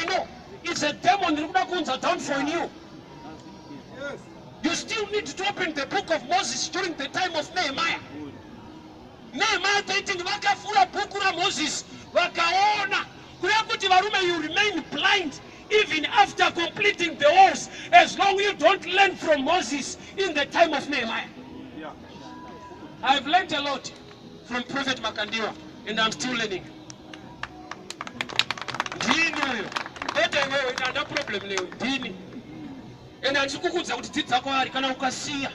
I know it's a demon down for you. You still need to open the book of Moses during the time of Nehemiah. Nehemiah 13 vakafura bhuku raMoses vakaona kuti varume you remain blind even after completing the walls as long as you don't learn from Moses in the time of Nehemiah. I've learned a lot from Prophet Makandiwa and I'm still learning. Dini ina problem leo dini. And I'm sikukuza kuti dzidza kwari kana ukasiya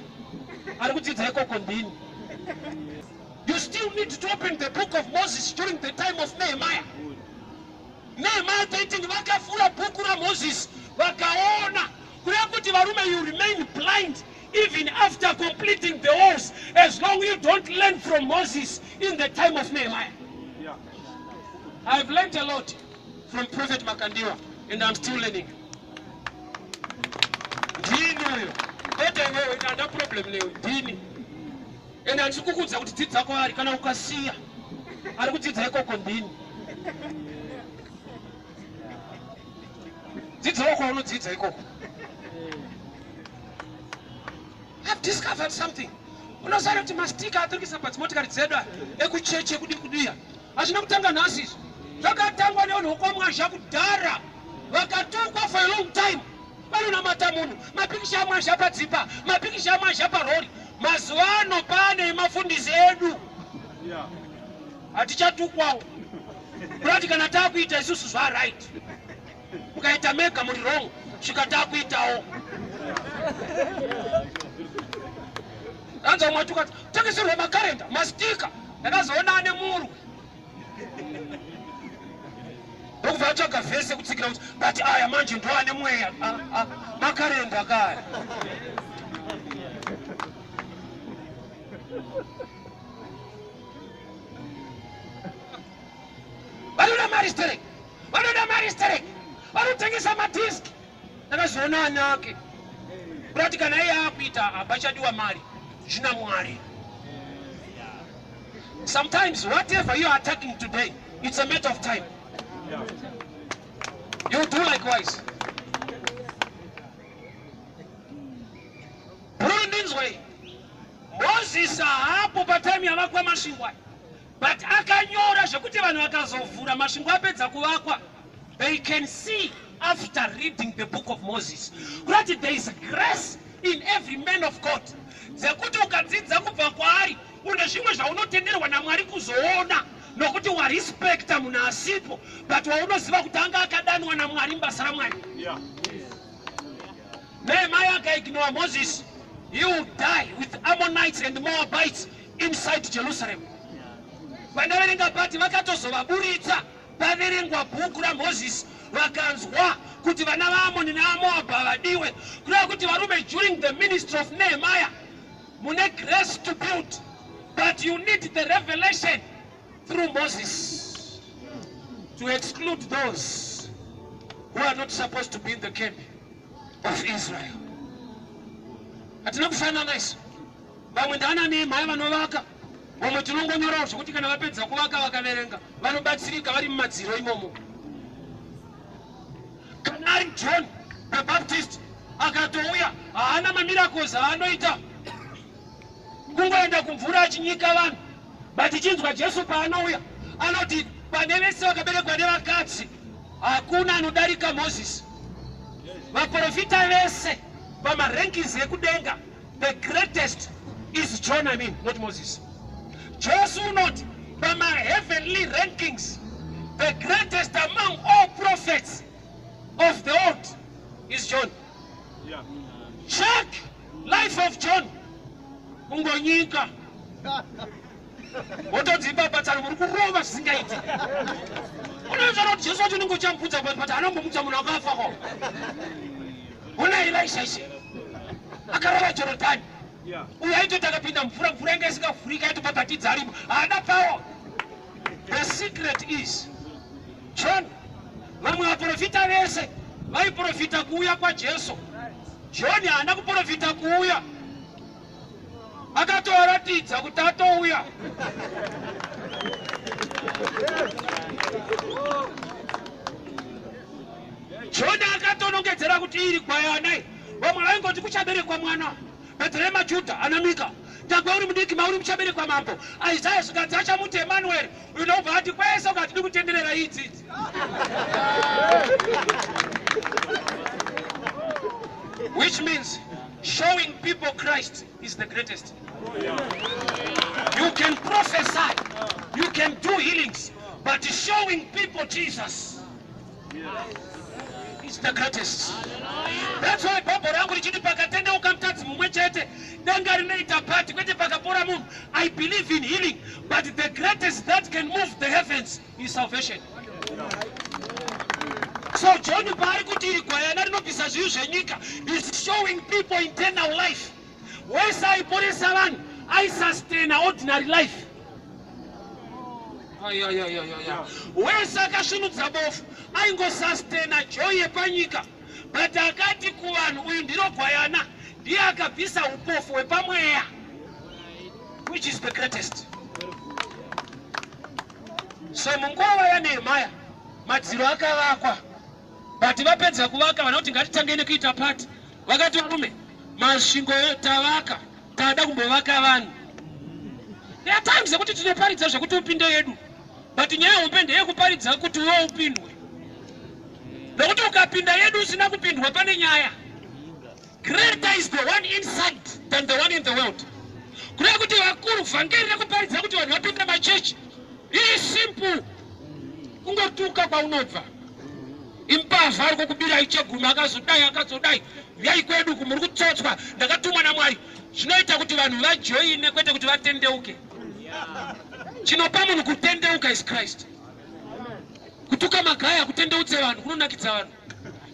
ari kudzidza ikoko ndini. You still need to open the book of Moses during the time of Nehemiah. Nehemiah 13 vakafura bhuku raMoses vakaona kuti varume you remain blind even after completing the walls as long as you don't learn from Moses in the time of Nehemiah. I've learned a lot from Prophet Makandiwa and I'm still learning. Dini ina problem leo dini. And I'm sikukuza kuti dzidza kwari kana ukasiya ari kudzidza ikoko ndini. I've discovered something. Unosara kuti mastika atirikisa padzimotikari dzedu ekucheche kudiya. Hazvina kutanga nhasi. Zvakatangwa nevanhu vokwamwazha kudhara. Vakatukwa for a long time. Vanonamata munhu. Mapikisha amwazha padzipa. Mapikisha amwazha parori. Mazuva ano pane mafundisi edu. Hatichatukwawo. Kurati kana takuita isusu zva right. Mukaita mega muri wrong. Shikata kuitawo. Anza mwatuka tekesirwe makarenda mastika ndakazoona ane muru. Ndokuvachaka vese kutsikira kuti but aya manje ndo ane mweya makarenda kaya. Vanoda maristerek. Vanotengesa madiski. Ndakazoona anake. Kurati kana iye akuita abachadiwa mari. Zvina Mwari. Sometimes whatever you are attacking today, it's a matter of time. You do likewise. Brundin's way. Moses hapo patime yavakwa mashingwa. But akanyora zvekuti vanhu vakazovhura mashingwa apedza kuvakwa. They can see after reading the book of Moses. That there is grace in every man of God. Zekuti ukadzidza kubva kwaari une zvimwe zvaunotenderwa naMwari kuzoona nokuti warespekta munhu asipo but waunoziva kuti anga akadanwa naMwari mubasa raMwari. Nehemiah akaignore Moses, he will die with Ammonites and Moabites inside Jerusalem. Vandaverenga pati vakatozovaburitsa paverengwa bhuku raMoses vakanzwa kuti vana vaAmoni naMoabha vadiwe kureva kuti varume during the ministry of Nehemiah mune grace to build, but you need the revelation through Moses to exclude those who are not supposed to be in the camp of Israel. Hatina kufanana isu. Vamwe ndana Nehemiah vanovaka, vamwe tinongonyora zvokuti kana vapedza kuvaka vakaverenga vanobatsirika vari mumadziro imomo. Kana ari John the Baptist akatouya haana mamiracles aanoita. Kungoenda kumvura achinyika vanhu. But tichinzwa Jesu paanouya anoti pane vese vakaberekwa nevakadzi hakuna anodarika Moses. Vaprofita vese pamarankings ekudenga the greatest is John, not Moses. Jesu not pamaheavenly rankings the greatest among all prophets of the old is John. Check life of John. Ungonyika. Wotodzipa patani muri kurova zvisingaiti. Unoziva kuti Jesu wacho ningo chamuputsa but anombomutsa munhu akafa ko. Una Elisha ishe. Akarova Jorodhani. Uyo aitoti akapinda mvura inga isingavhurika aitobhabhatidza arimo. Haana power. The secret is John. Vamwe vaprofita vese vaiprofita kuuya kwaJesu. John haana kuprofita kuuya. Akatoratidza kuti atouya. John akatonongedzera kuti iri gwayana vamwe vaingoti kuchaberekwa mwana Bethlehem Juda anamika tagwa uri mudiki mauri muchaberekwa mambo Isaiah zvikati achamuti Emmanuel unobva ati kwese ukati tiri kutenderera idzi which means showing people Christ is the greatest. You can prophesy, you can do healings, but showing people Jesus is the greatest. That's why Baba rangu lichini pakatende ukamtatsi mumwechete danga rinoita pati kwete pakapora munhu. I believe in healing, but the greatest that can move the heavens is salvation. So John paari kuti iri gwayana rinobvisa zviyu zvenyika is showing people eternal life. Wese aiporesa vanhu aisustain ordinary life. Wese akasvinudza bofu aingosustaina joy yepanyika, but akati kuvanhu uyu ndiro gwayana ndiye akabvisa upofu hwepamweya, which is the greatest. So munguva yaNehemia madziro akavakwa, but vapedza kuvaka vanoti ngatitangeni kuita pati, vakati rume masvingo tavaka tada kumbovaka vanhu. There are times kuti tinoparidza zvekuti upinde yedu, but nyaya hombe ndeyekuparidza kuti uwe upindwe. Nokuti ukapinda yedu usina kupindwa pane nyaya. Greater is the one inside than the one in the world. Kureva kuti vakuru vhangeri rekuparidza kuti vanhu vapinda machechi iri simple, kungotuka kwaunobva. Impavha ari kukubira icheguma akazodai akazodai vyai kwedu kumuri kutsotswa ndakatumwa naMwari. Zvinoita kuti vanhu vajoine kwete kuti vatendeuke. Chinopa munhu kutendeuka is Christ. Kutuka magaya kutendeutse vanhu kunonakidza vanhu.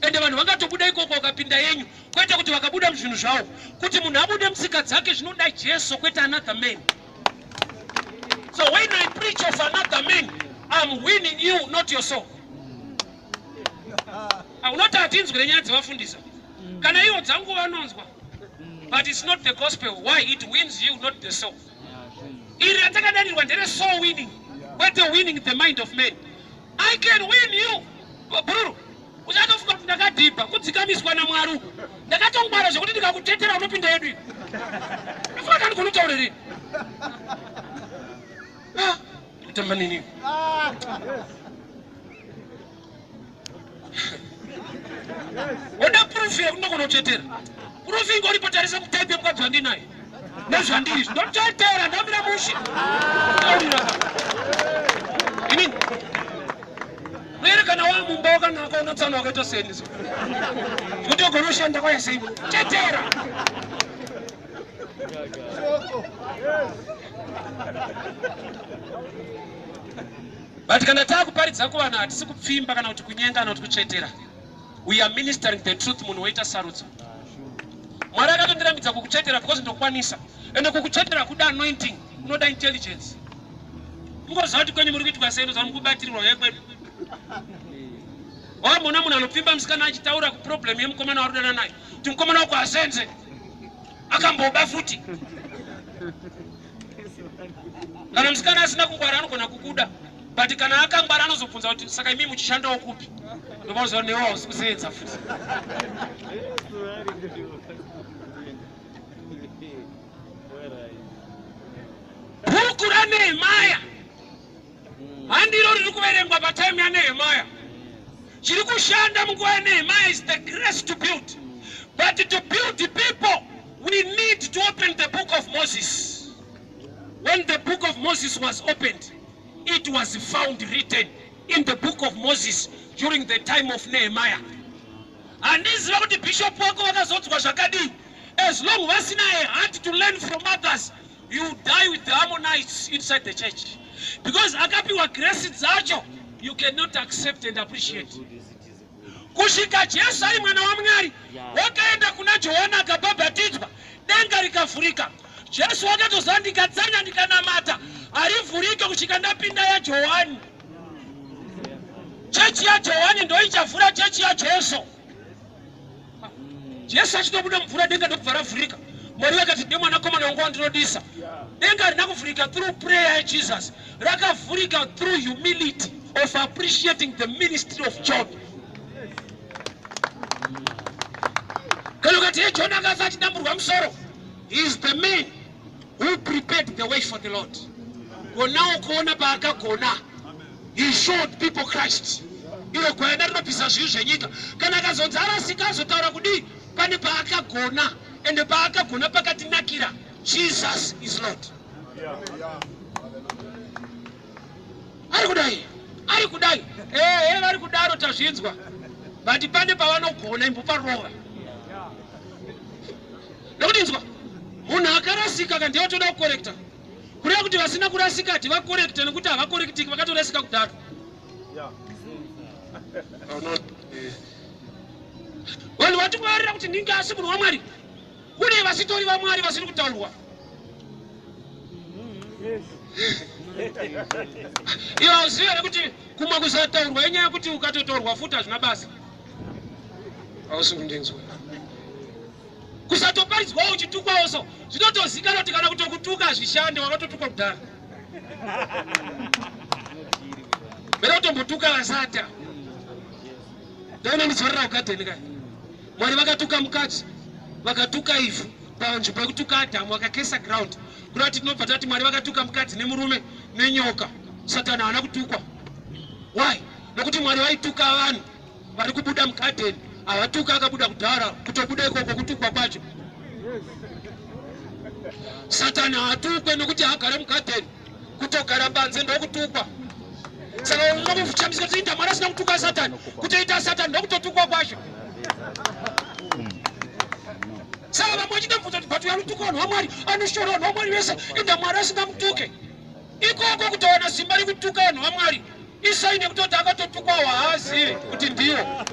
Ende vanhu vangatobuda ikoko vakapinda yenyu kwete kuti vakabuda muzvinhu zvavo, kuti munhu abude musika dzake zvinoda Jesu kwete another man. So when I preach of another man, I'm winning you, not your soul. Unoti hatinzwi renyaya dzavafundisa kana iwo dzangu vanonzwa, but it's not the gospel. Why? It wins you, not the soul. Iri ratakadanirwa ndere soul winning, kwete winning the mind of man. I can win you. Bruru, uchatofuka kuti ndakadhibha kudzikamiswa naMwari. Ndakatongwara zvokuti ndikakutetera unopinda yedu. Ndifuna kani kunotaura rini? Kutamba nini? Wada proof here kunogona kutetera. Proof ingori patarisa kutaipe mukadzwa ndinaye. Nezvandiri ndotetera ndamira mushi. Inini? Where kana wa mumba wakanaka unotsana wakaita seni so. Kuti ugona kushanda kwayesei. Tetera. But kana takuparidza kuvanhu hatisi kupfimba kana kuti kunyenga kana kuti kuchetera. We are ministering the truth munhu weita sarudzo. Mwari akatondirambidza kukuchetera because ndokwanisa. Ende kukuchetera kuda anointing, unoda intelligence. Mungoziva kuti kwenyu muri kuitwa sei ndozva mukubatirirwa yekwedu. Wamona munhu anopfimba musikana achitaura kuproblem yemukomana warudana naye. Kuti mukomana wako asenze. Akamboba futi. Kana musikana asina kungwara anogona kukuda. But kana akangwara anozobvunza kuti saka imi muchishandawo kupi? Ndomazoona newo usikusenza futi. Bhuku raNehemia handiro riri kuverengwa patime yaNehemia. Chiri kushanda munguva yaNehemia is the grace to build. But to build the people, we need to open the book of Moses. When the book of Moses was opened, it was found written in the book of Moses during the time of Nehemiah. And this is what the bishop was. As long as I had to learn from others, you die with the Ammonites inside the church. Because agape wa grace dzacho, you cannot accept and appreciate. Kushika Jesu ari mwana wa Mwari, wakaenda kuna Johana akabhabhatidzwa, denga rikavhurika. Jesu wakatozandika dzanya ndikanamata, arivhurike kusvika ndapinda yaJohani. Chechi yaJohani ndo ichavhura chechi yaJesu. Jesu achitobuda mvura denga ndokubva ravhurika. Mwari vakati ndiye mwanakomana wangu wandinodisa. Denga harina kuvhurika through prayer yaJesus, rakavhurika through humility of appreciating the ministry of John. Kalokati John akafati namburwa musoro. He is the man who prepared the way for the Lord. Kona ukona paaka kona. He showed people Christ. Ilo kwaenda rinopisa zvinhu zvenyika. Kana akazonzi arasika azotaura kudii pane paaka kona. Ende paaka kona pakatinakira. Jesus is Lord. Ari kudai. Vari kudaro tazvinzwa. But pane pavanogona imboparova. Nokudinzwa. Munhu akarasika kandi yotoda kukorekta. Kureva kuti vasina kurasika ati vakorekte nekuti havakorektiki vakatorasika kudaro. Vanhu vatikuvarira kuti ninge asi munhu waMwari. Kune vasitori vaMwari vasiri kutaurwa. Iwo uzive kuti kumwe kusataurwa inyaya kuti ukatotaurwa futi hazvina basa. Hausi kundinzwa. Kusatoparidzwa uchitukwawo so zvinotozikanwa kuti kana kutokutuka hazvishande wakatotukwa kudhara. Mera kutombotuka vasata. Ndaona mudzorera kugadheni kai. Mwari vakatuka mukadzi, vakatuka ivhu panzvimbo yekutuka Adamu vakakesa ground. Kureva kuti tinobva tati Mwari vakatuka mukadzi nemurume nenyoka. Satani haana kutukwa. Why? Nokuti Mwari vaituka vanhu vari kubuda mugadheni. Avatuka akabuda kudhara kutobuda ikoko kutukwa kwacho. Satani haatukwe nokuti agare mugadheni. Kutogara banze ndokutukwa. Saka unokuchamisika kuti Mwari asina kutuka Satani. Kutoita Satani ndokutotukwa kwacho. Saka vamwe vachidabvunza kuti bhatu yarutuka vanhu vaMwari anoshora vanhu vaMwari vese ende Mwari asingamutuke. Ikoko kutoona simba rekutuka vanhu vaMwari isaine kutoti akatotukwawo haazivi kuti ndiwo.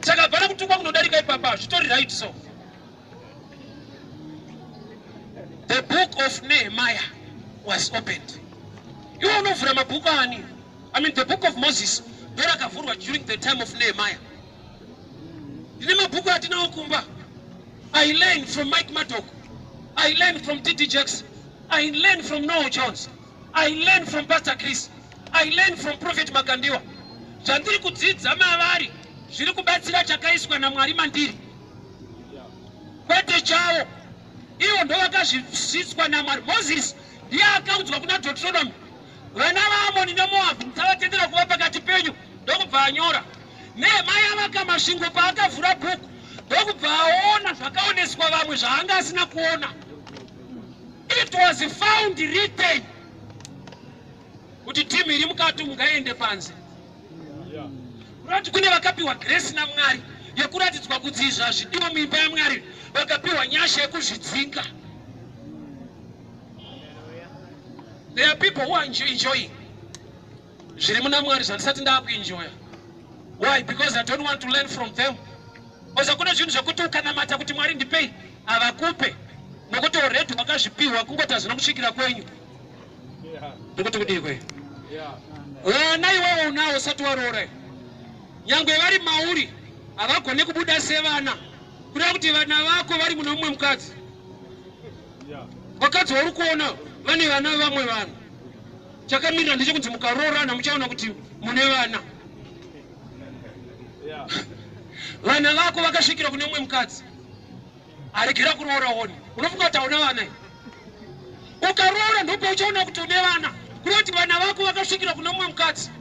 Saka bhana kutukwa kunodarika ipapa zvitori right so. The book of Nehemiah was opened. Iwo unovhura mabhuku ani? The book of Moses ndorakavhurwa during the time of Nehemiah. Ndine mabhuku atinawo kumba. I learned from Mike Maddock. I learned from T.D. Jakes. I learned from Noah Jones. I learned from Pastor Chris. I learned from Prophet Makandiwa. Zvandiri kudzidza mavari zviri kubatsira chakaiswa naMwari mandiri. Kwete chavo. Ivo ndo vakazvidzidziswa naMwari. Moses ndiye akaudzwa kuna Deuteronomy. Vana vaAmoni neMoabhu musavatendera kuva pakati penyu. Ndokubva anyora. Nehemiah vakamasvingo paakavhura bhuku. Ndokubva aona zvakaoneswa vamwe zvaanga asina kuona. It was found written. Kuti timu iri mukati mungaende panze. Kurati kune vakapiwa grace naMwari yekuratidzwa kuti zvazvidiwa muimba yaMwari vakapiwa nyasha yekuzvidzinga. There are people who are enjoying zviri muna Mwari zvandisati ndaakuenjoya. Why? Because I don't want to learn from them. Oza kuna zvinhu zvekuti ukanamata kuti Mwari ndipei havakupe nokuti already wakazvipiwa kungoti zvinokusvikira kwenyu. Ndikuti kudii kwe? Vana iwawo unawo usati waroora. Nyangwe vari mauri havagone kubuda sevana. Kureva kuti vana vako vari muna mumwe mukadzi. Vakadzi vari kuona vane vana vamwe vanhu. Chakamirira ndechekuti mukaroorana muchaona kuti mune vana. Vana vako vakasvikira kune mumwe mukadzi. Aregera kuroora woni. Unofunga kuti hauna vana. Ukaroora ndipo uchaona kuti une vana. Kureva kuti vana vako vakasvikira kune mumwe mukadzi.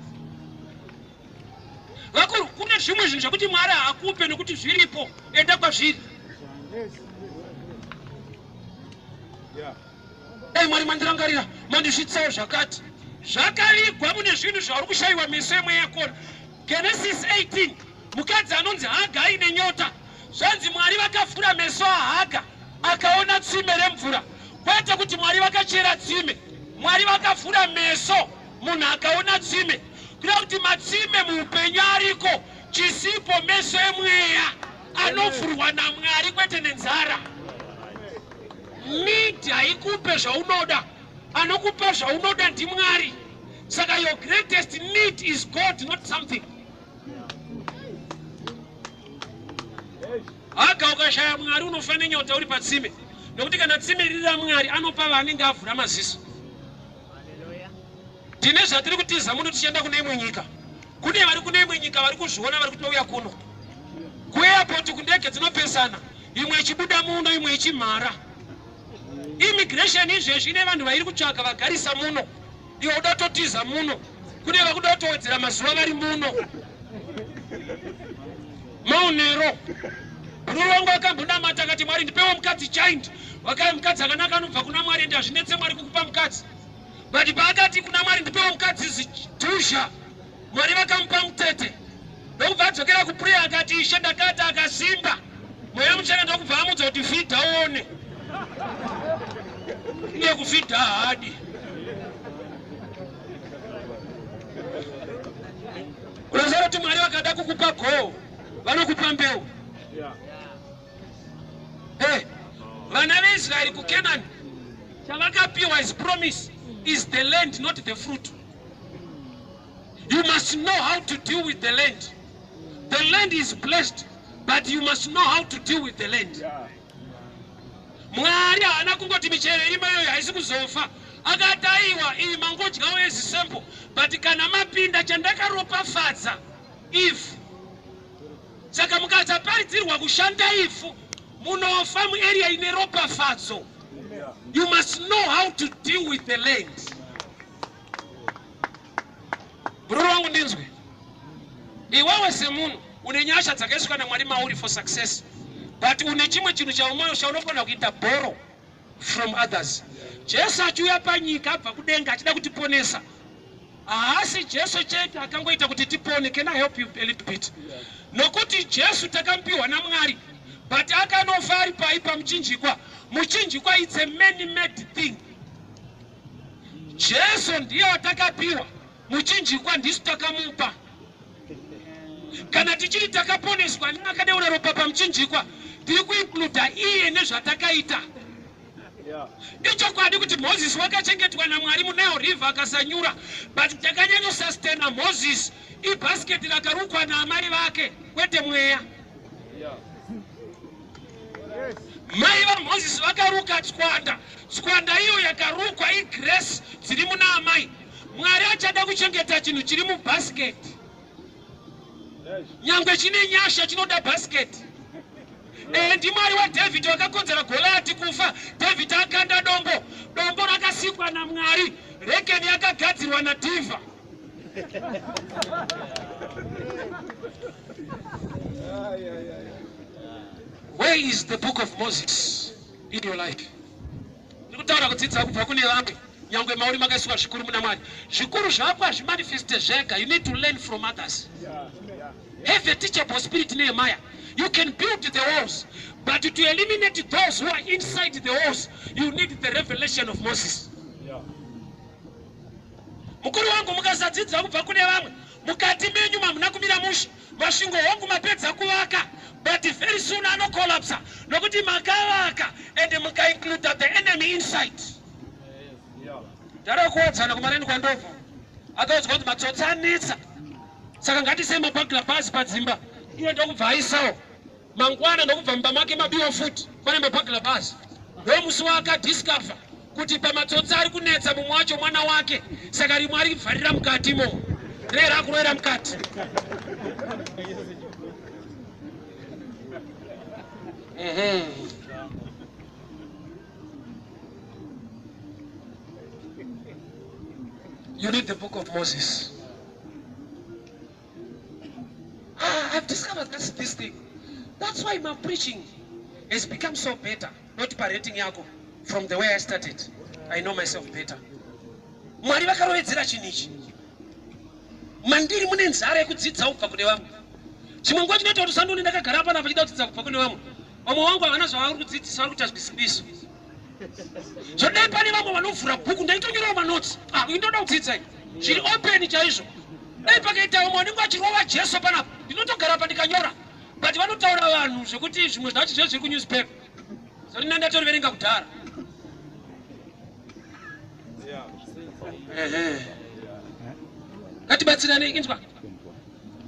Vakuru kune zvimwe zvinhu zvekuti Mwari haakupe nokuti zviripo. Enda kwazviri. Mwari mandirangarira mandizvitsawo zvakati. Zvakarigwa mune zvinhu zvauri kushayiwa meso emweya kona. Genesis 18 mukadzi anonzi Haga aine nyota. Zvanzi Mwari vakavhura meso aHaga akaona tsime remvura. Kwete kuti Mwari vakachera tsime. Mwari vakavhura meso munhu akaona tsime. Kureva kuti matsime muupenyu ariko chisipo meso emweya anovhurwa naMwari kwete nenzara. Need haikupe zvaunoda. Anokupa zvaunoda ndiMwari. Saka your greatest need is God, not something. Haga ukashaya Mwari unofane nyota uri patsime. Nokuti kana tsime riri raMwari anopa vanenge avhura maziso. Tine zvatiri kutiza muno tichienda kune imwe nyika. Kune vari kune imwe nyika munyika vari kuzviona vari kutouya kuno kuairport kundege dzinopesana imwe ichibuda muno imwe ichimhara. Immigration izvezvi ine vanhu vairi kutsvaka vagarisa muno, iwe uda totiza muno, kune vakuda kutowedzera mazuva vari muno. Maunero Bruru wangu akambonamata akati Mwari ndipewo mukadzi child, wakati mukadzi akanaka anobva kuna Mwari ende hazvinetse Mwari kukupa mukadzi. But paakati kuna Mwari ndipewo mukadzi zidhuzha, Mwari vakamupa mutete. Ndokubva adzokera kuprayer akati Ishe ndakata akasimba. Mweya muchena ndokubva amudza kuti fidha uone. Iye kufidha hadi. Unaziva kuti Mwari vakada kukupa go, vanokupa mbeu. Vana veIsraeri kuKenani chavakapiwa his promise is the land, not the fruit. You must know how to deal with the land. The land is blessed, but you must know how to deal with the land. Mwari haana kungoti michero irimo iyoyo haisi kuzofa. Akataiwa iyi mangodyawo ezisempo, but kana mapinda chandakaropafadza if. Saka mukasaparidzirwa kushanda ifu munofa muarea ine ropafadzo. You must know how to deal with the land. Bruru wangu ndinzwe, iwewe semunhu une nyasha dzakaiswa naMwari mauri for success, but une chimwe chinhu chaumoyo chaunofana kuita borrow from others. Jesu achiuya panyika abva kudenga achida kutiponesa, haasi Jesu chete akangoita kuti tipone. Can I help you a little bit? Nokuti Jesu takampiwa naMwari, but akanofa ari paipa muchinjikwa. Muchinjikwa it's a man-made thing. Jesu ndiye watakapiwa, muchinjikwa ndisu takamupa. Kana tichiri takaponeswa nakadeura ropa pamuchinjikwa, tiri kuincluda iye nezvatakaita. Ichokwadi kuti Moses wakachengetwa naMwari muNile River akasanyura, but takanyanya sustaina Moses ibhasiketi rakarukwa naamai vake kwete mweya. Mai vaMoses vakaruka tswanda iyo yakarukwa igrace dziri muna amai. Mwari achada kuchengeta chinhu chiri mubhasiketi. Nyangwe chine nyasha chinoda bhasiketi. Ndi Mwari waDhavhidhi wakakonzera Goliathi kufa. David akanda dombo rakasikwa naMwari, rekeni yakagadzirwa naDhiva. Where is the book of Moses in your life? Ndikutaura kudzidza kubva kune vamwe, nyangwe mauri makaiswa zvikuru muna Mwari. Zvikuru zvako hazvimanifeste zvega. You need to learn from others. Have a teachable spirit, Nehemiah. You can build the walls, but to eliminate those who are inside the walls, you need the revelation of Moses. Mukuru wangu mukasadzidza kubva kune vamwe, mukati menyu mamuna kumira musha, masvingo wangu mapedza kuvaka, but very soon anokolapsa nokuti makavaka and muka-include the enemy inside. Ndara kuodzana kumareni kwandobva akaudzwa kuti matsotsi anetsa, saka ngatisei mabhagila bhazi padzimba. Iye ndokubva aisawo mangwana ndokubva mumba make mabiwa futi pane mabhagila bhazi. Ndomusi wakadiscover kuti pamatsotsi ari kunetsa mumwe wacho mwana wake, saka rimwe ari kuvharira mukatimo, rei rakuroera mukati. You need the book of Moses. I've discovered this thing. That's why my preaching has become so better. Not parenting yako. From the way I started, I know myself better. Mwari vakarovedzera chinhu ichi. Mandiri mune nzara yekudzidza kubva kune vamwe. Chimwe nguva chinoita kuti usandoni ndakagara pana pachida kudzidza kubva kune vamwe. Vamwe vangu havana zvavari kudzidzisa, vari kuita zvisimbiso. Zvodai pane vamwe vanovhura bhuku ndaitonyerawo manotsi. Indoda kudzidza zviri open chaizvo. Dai pakaita vamwe vanenge vachirova Jesu panapa, ndinotogara pa ndikanyora. But vanotaura vanhu zvekuti zvimwe zvacho zviri kunewspaper. Zvori ndandatoriverenga kudhara. Ngatibatsirane inzwa.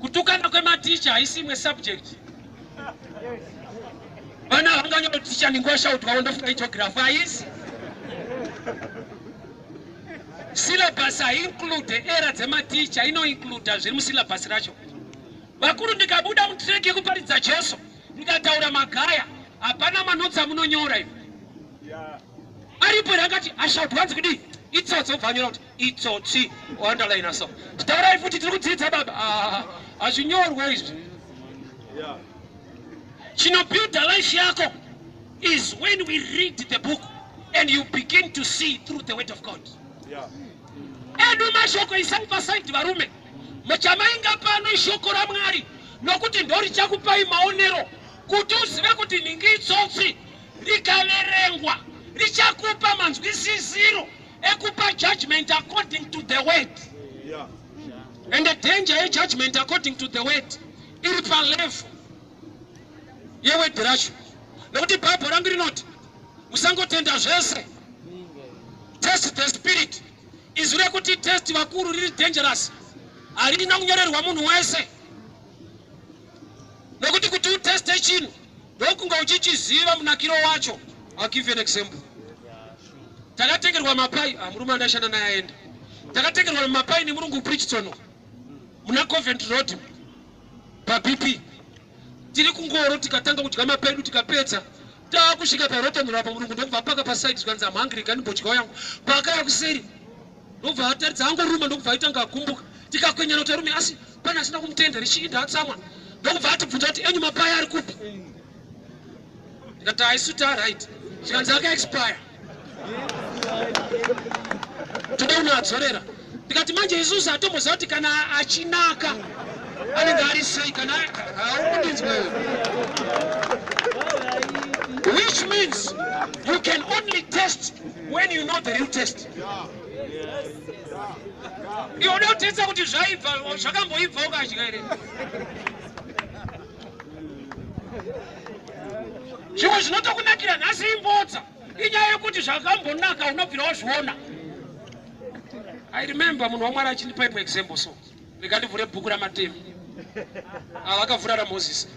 Kutukana kwematicha haisi imwe subject. Vana havanganyora ticha ndingoshautwa wondofunga geography haisi. Syllabus include era dzematicha, ino include zviri musyllabus racho. vakuru ndikabuda mutreki yekuparidza Jesu ndikataura magaya hapana manotsi amunonyora ivi aripo rakati ashauti wanzi kudii itsotsi obvanyora kuti itsotsi underline so titaurai futi tiri kudzidza baba hazvinyorwe izvi chinobuilda life yako is when we read the book and you begin to see through the word of God. Edu mashoko isemphasize varume muchamainga pano ishoko raMwari nokuti ndori chakupai maonero kuti uzive kuti ningi itsotsi rikaverengwa richakupa manzwisisiro ekupa judgment according to the word. And the danger of judgment according to the word iri palevel yeword racho nokuti bhaibheri rangu rinoti musangotenda zvese. Test the spirit. Izwi rekuti test vakuru riri dangerous harina kunyorerwa munhu wese nokuti kuti uteste chinhu ndokunga uchichiziva munakiro wacho. I'll give you an example. Takatengerwa mapai murume andashanda naye aenda takatengerwa mapai nemurungu Bridgeton muna Covent Road paBP tiri kungoro tikatanga kudya mapai edu tikapedza takusvika paRotten rapa murungu ndobva paka paside zvanzi amhangirikani bodya yangu pakaya kuseri ndobva ataridza angoruma ndobva aitanga akumbuka tikakwenyana kuti arume asi pana asina kumutenda richiinda atsamwa ndobva atibvunza kuti enyu mapai ari kupi ndikati aisuti aright zvanzi akaexpire toda unoadzorera ndikati manje isusu hatomboziva kuti kana achinaka anenge ari sei kana haukundinzwewe. Which means you can only test when you know the real test. You don't test kuti zvaibva zvakamboibva ukadya here. Zvimwe zvinotokunakira nhasi imbodza inyaya yekuti zvakambonaka unobvira wazviona. I remember munhu waMwari achindipa imwe example so ndikandivhure bhuku ramatemu vakavhura raMozisi.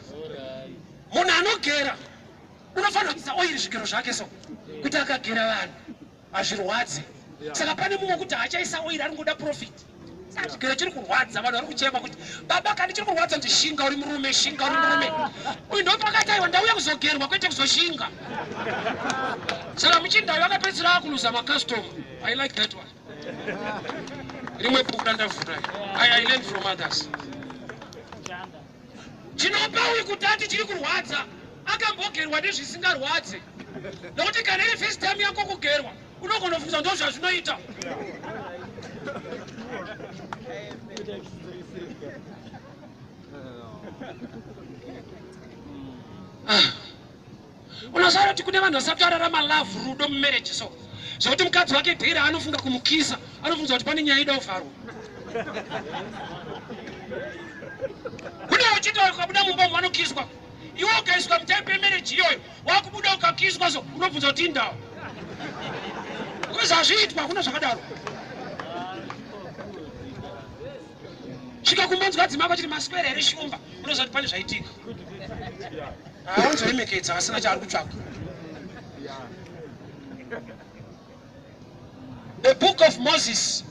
Munhu anogera unofanira kuisa oil zvigero zvake so kuti akagera vanhu hazvirwadzi. Saka pane mumwe kuti hachaisa oil ari ngoda profit. Saka zvigero chiri kurwadza vanhu vari kuchema kuti baba kandi chiri kurwadza kuti shinga uri murume shinga uri murume. Uyu ndopakati aiwa ndauya kuzogerwa kwete kuzoshinga. Saka muchindauya akapedzisira akuluza macustom. I like that one. Rimwe bhuku randavhura I learned from others. Chinopa uyu kuti ati chiri kurwadza akambogerwa nezvisingarwadzi nokuti kana iri first time yako kugerwa unogona kufunga ndo zvazvinoita. Unoziva kuti kune vanhu vasati vararama love rudo mumarriage so zvokuti mukadzi wake dheri anofunga kumukisa anofunga kuti pane nyaya ida kuvharwa. Kune uchita ukabuda mumba vanokiswa iwe ukaiswa mutaipi yemarriage iyoyo wakubuda ukakiswa so unobvunza kuti indau kuzazviitwa kuna zvakadaro. Svika kumbonzwa dzimai vachiti maswera here shumba unoziva kuti pane zvaitika. Haunzoremekedza vasina chaari kutsvaka. The book of Moses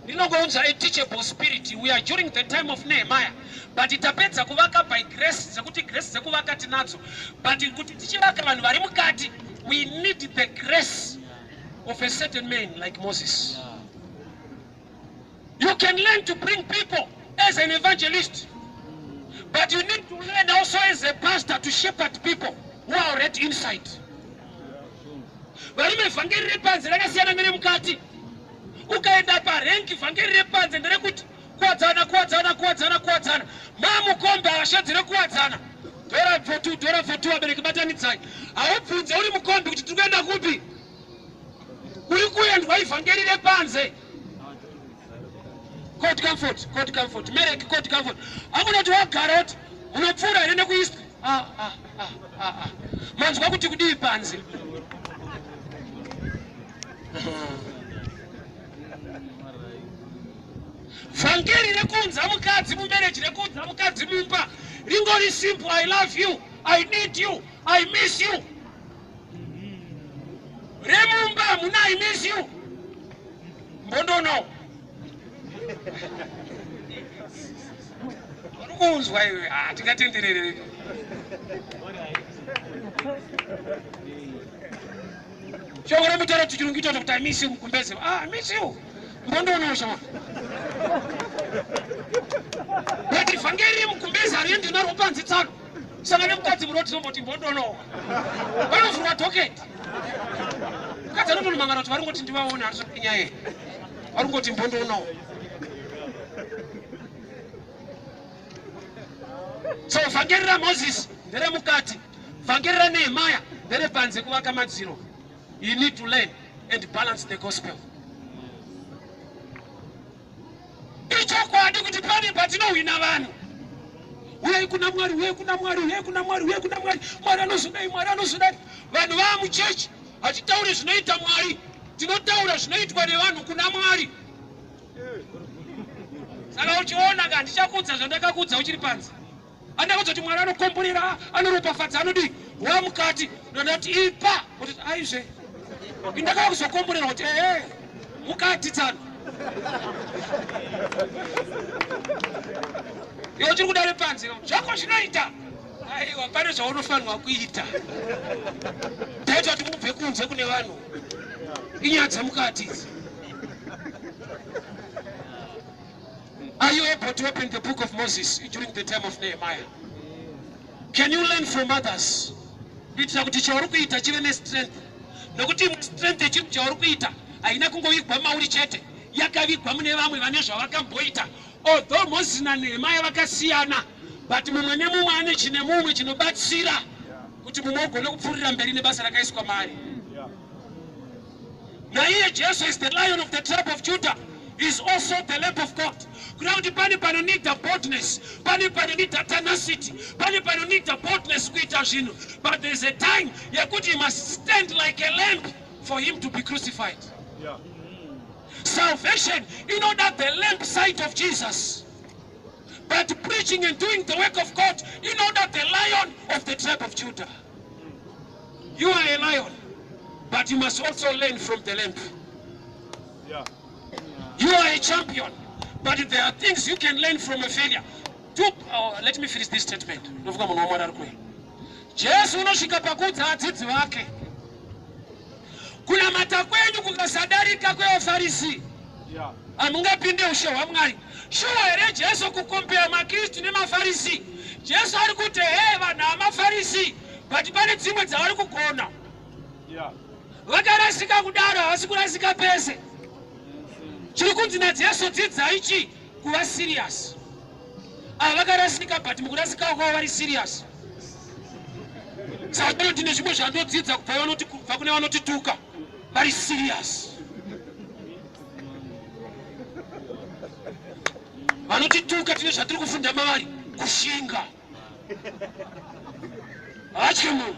rinongounza a teachable spirit. We are during the time of Nehemiah, but itapedza kuvaka by grace dzekuti grace dzekuvaka tinadzo, but kuti tichivaka vanhu vari mukati we need the grace of a certain man like Moses. You can learn to bring people as an evangelist, but you need to learn also as a pastor to shepherd people who are already inside. Varume vhangeri repanze rakasiyana neremukati. Ukaenda parengi vhangeri repanze nderekuti kuwadzana kuwadzana kuwadzana kuwadzana mamukombe havashadzi rekuwadzana dora for 2 vabereki batanidzai haubvunze uri mukombe kuti tiri kuenda kupi uri kuendwa ivhangeri repanze. Court comfort mereki court comfort hakuna kuti wagara kuti unopfuura here nekuiswa manzwa kuti kudii panze. Vhangeri rekunza mukadzi mumarriage rekunza mukadzi mumba ringori simple. I love you, I need you, I miss you. Remumba muna I miss you mbondono kunzwa iwe tikatenderere shongora mutara tichirungita kuti I miss you mukumbeze I miss you mbondonosha kuti vhangeri mukumbeze ariendi naro panzi tsano sanga nemukadzi muroti zomboti mbondonowa vanovhurwa dhoketi mukadzi anotonomangana kuti varingoti ndivaone harizvakenyaye varingoti mbondonowa so vhangeri raMozisi nderemukati vhangeri raNehemia nderepanze kuvaka madziro. You need to learn and balance the gospel. Ichokwadi kuti pani patinowina vanhu. Uye kuna Mwari, uye kuna Mwari, uye kuna Mwari, uye kuna Mwari. Mwari anozodai, Mwari anozodai. Vanhu vaa muchechi hatitaure zvinoita Mwari. Tinotaura zvinoitwa nevanhu kuna Mwari. Saka uchiona kana ndichakudza zvandakakudza uchiri panze. Andakudza kuti Mwari anokomborera, anoropafadza, anodi wamukati ndoti ipa kuti aizve indaka kuzokomborera kuti mukati tsano iwe chiri kudare panze zvako zvinoita aiwa pane zvaunofanirwa kuita taita kuti mubve kunze kune vanhu inyadza mukati. Are you able to open the book of Moses during the time of Nehemiah? Can you learn from others? Kuitira kuti chauri kuita chive nestrength. Nokuti strength yechinhu chauri kuita haina kungovigwa mauri chete, yakavigwa mune vamwe vane zvavakamboita. Although Moses naNehemiah vakasiyana, but mumwe nemumwe ane chine mumwe chinobatsira kuti mumwe ugone kupfuurira mberi nebasa rakaiswa maari. Naiye Jesu is the Lion of the tribe of Judah. Is also the Lamb of God. Kuti pani panonida boldness, pani panonida tenacity, pani panonida boldness kuita zvinhu. But there is a time yekuti he must stand like a lamb for him to be crucified. Yeah. Salvation, you know that the lamb side of Jesus. But preaching and doing the work of God, you know that the Lion of the tribe of Judah. You are a lion, but you must also learn from the lamb. Yeah. You are a champion, but there are things you can learn from a failure. Let me finish this statement. Jesu unosvika pakudza adzidzi vake. Kunamata kwenyu kukasadarika kwevaFarisi. Hamungapinde ushe hwaMwari. Shuwa here Jesu kukompera maKristu nemaFarisi. Jesu ari kuti vanhu vamaFarisi, but pane dzimwe dzavari kugona. Vakarasika kudaro havasi kurasika pese. Chiri kunzi naJesu dzidza ichi kuva serious. Vakarasika but mukurasika kwavo vari serious. Saka pano tine zvimwe zvandodzidza kubva kune vanotituka vari serious. Vanotituka tine zvatiri kufunda mavari kushinga. Hatye munhu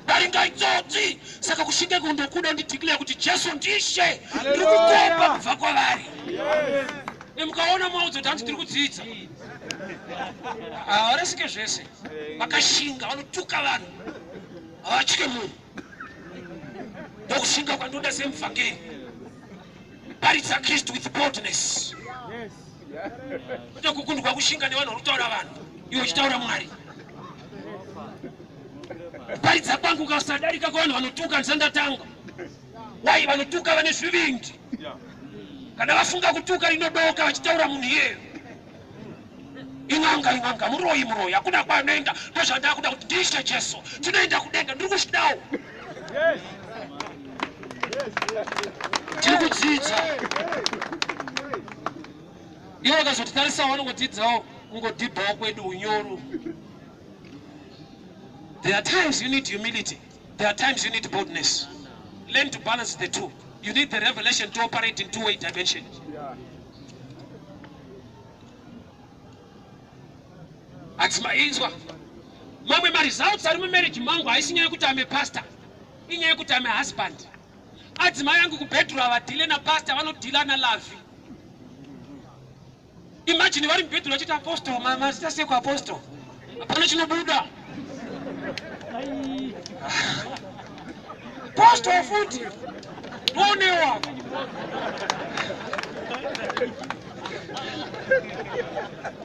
daringa itsotsi saka kushinga kundokuda ndideclare kuti Jesu ndishe ndiri kukopa kubva kwavari. Mukaona mwaudza kuti handi tiri kudzidza havarasike zvese vakashinga vanotuka vanhu havatye munhu. Ndokushinga kwandoda semuvhangeri paridza Kristu with boldness. Ndokukundwa kushinga nevanhu vari kutaura vanhu iwe uchitaura Mwari. Paridza kwangu kasadarika kwavanhu vanotuka ndisandatanga. Wai vanotuka vane zvivindi. Kana vafunga kutuka rinodoka vachitaura munhu iyeyo. Ing'anga muroyi hakuna kwanoenda. Ndozvandava kuda kuti ndishe Jesu tinoenda kudenga ndiri kusvidawo. Tiri kudzidza. Iwe vakazotitarisawo vanongodzidzawo kungodhibhawo kwedu unyoro. There are times you need humility. There are times you need boldness. Learn to balance the two. You need the revelation to operate in two-way dimensions. Atsimaizwa. Mamwe ma-results ari mumarriage mangu haisi nyaya yekuti ame pastor. Inyaya yekuti ame husband. Adzimai yangu kubhedhuru havadhile napastor vanodhila nalavhi. Imagine vari mubhedhuru vachiti apostle, mazita seko apostle. Hapana chinobuda. Pastor futi onewa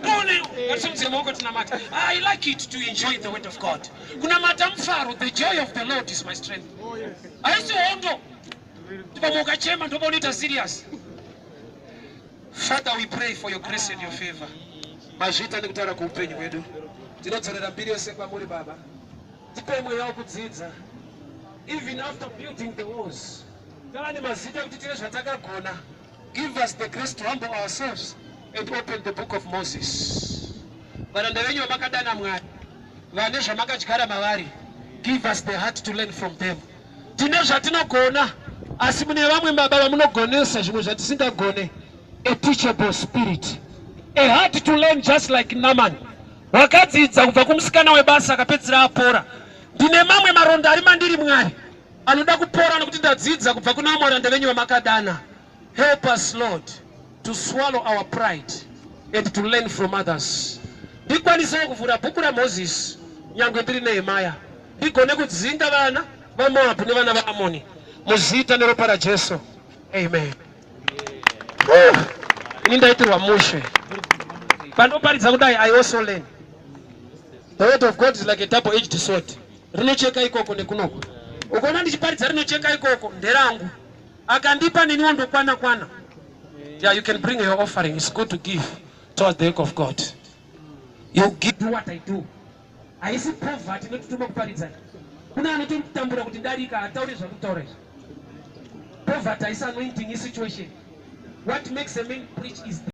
onewa I like it to enjoy the word of God. Kuna madam Faro, the joy of the Lord is my strength. I see ondo. Tupamoka chema ndoba unita serious. Father, we pray for your grace and your favor. Majita ni kutara kupenyu wedu. Tinotorera mbili yose kwa muri baba. Tipe moyo wako kudzidza. Even after building the walls. Kalani mazita kutitire zvataka kona. Give us the grace to humble ourselves and open the book of Moses. Varanda venyu vamakadana Mwari. Vane zvamakadyara mavari. Give us the heart to learn from them. Tine zvatinogona. Asi mune vamwe baba munogonesa zvimwe zvatisingagone. A teachable spirit. A heart to learn just like Naaman. Wakadzidza kubva kumusikana webasa akapedzera apora. Ndine mamwe maronda ari mandiri Mwari. Anoda kupora nekuti ndadzidza kubva kuna varanda venyu vamakadana. Help us, Lord, to swallow our pride and to learn from others. Ndikwanise kuvhura bhuku raMoses nyangwe ndiri Nehemia. Ndigone kudzinga vana vaMoabhu nevana vaAmoni. Muzita neropa raJesu. Amen. Ini ndaitirwa mushe. Pandoparidza kudai I also learn. The word of God is like a double-edged sword. Rinocheka ikoko nekunoko. Ukona ndichiparidza rinocheka ikoko nderangu. Akandipa nini ndokwana kwana. Yeah, you can bring your offering. It's good to give towards the work of God. You give what I do. I see poverty notutuma kuparidza. Kuna anototambura kuti ndarika ataure zvakutaura. Poverty is anointing in situation. What makes a man preach is